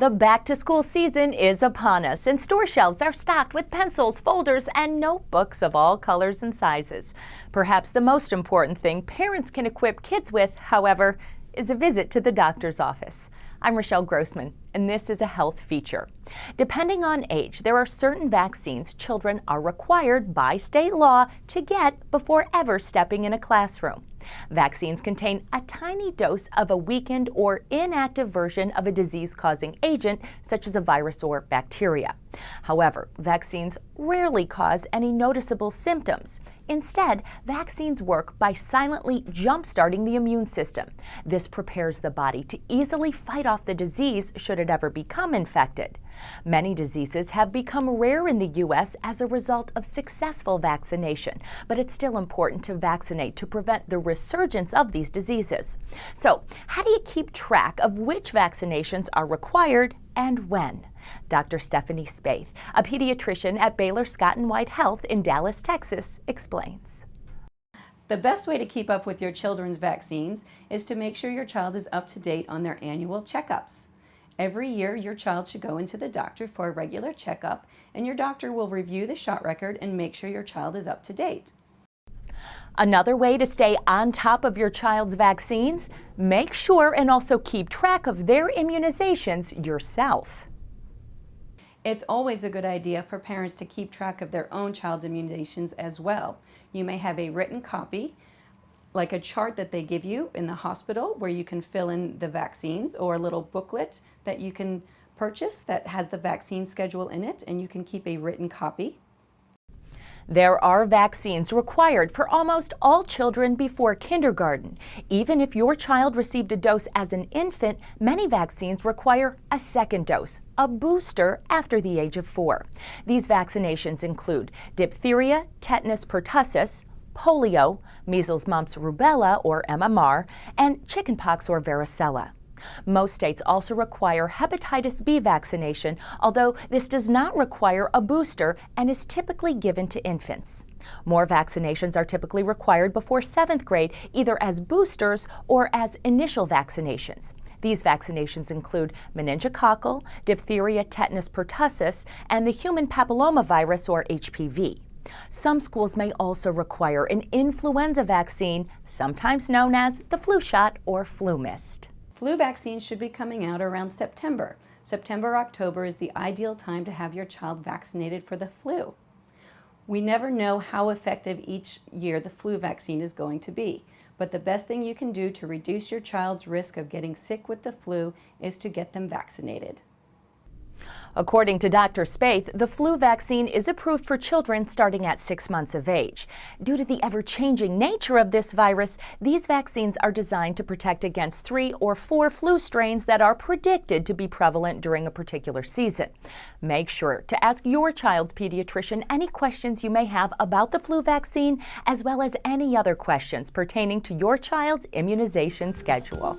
The back-to-school season is upon us, and store shelves are stocked with pencils, folders, and notebooks of all colors and sizes. Perhaps the most important thing parents can equip kids with, however, is a visit to the doctor's office. I'm Rochelle Grossman, and this is a health feature. Depending on age, there are certain vaccines children are required by state law to get before ever stepping in a classroom. Vaccines contain a tiny dose of a weakened or inactive version of a disease-causing agent, such as a virus or bacteria. However, vaccines rarely cause any noticeable symptoms. Instead, vaccines work by silently jump-starting the immune system. This prepares the body to easily fight off the disease should it ever become infected. Many diseases have become rare in the U.S. as a result of successful vaccination, but it's still important to vaccinate to prevent the resurgence of these diseases. So, how do you keep track of which vaccinations are required and when? Dr. Stefanie Spaeth, a pediatrician at Baylor Scott White Health in Dallas, Texas, explains. The best way to keep up with your children's vaccines is to make sure your child is up to date on their annual checkups. Every year, your child should go into the doctor for a regular checkup, and your doctor will review the shot record and make sure your child is up to date. Another way to stay on top of your child's vaccines, make sure and also keep track of their immunizations yourself. It's always a good idea for parents to keep track of their own child's immunizations as well. You may have a written copy, like a chart that they give you in the hospital where you can fill in the vaccines, or a little booklet that you can purchase that has the vaccine schedule in it, and you can keep a written copy. There are vaccines required for almost all children before kindergarten. Even if your child received a dose as an infant, many vaccines require a second dose, a booster, after the age of 4. These vaccinations include diphtheria, tetanus pertussis, polio, measles, mumps, rubella or MMR, and chickenpox or varicella. Most states also require hepatitis B vaccination, although this does not require a booster and is typically given to infants. More vaccinations are typically required before 7th grade, either as boosters or as initial vaccinations. These vaccinations include meningococcal, diphtheria, tetanus pertussis, and the human papillomavirus or HPV. Some schools may also require an influenza vaccine, sometimes known as the flu shot or flu mist. Flu vaccines should be coming out around September. September, October is the ideal time to have your child vaccinated for the flu. We never know how effective each year the flu vaccine is going to be, but the best thing you can do to reduce your child's risk of getting sick with the flu is to get them vaccinated. According to Dr. Spaeth, the flu vaccine is approved for children starting at 6 months of age. Due to the ever-changing nature of this virus, these vaccines are designed to protect against 3 or 4 flu strains that are predicted to be prevalent during a particular season. Make sure to ask your child's pediatrician any questions you may have about the flu vaccine, as well as any other questions pertaining to your child's immunization schedule.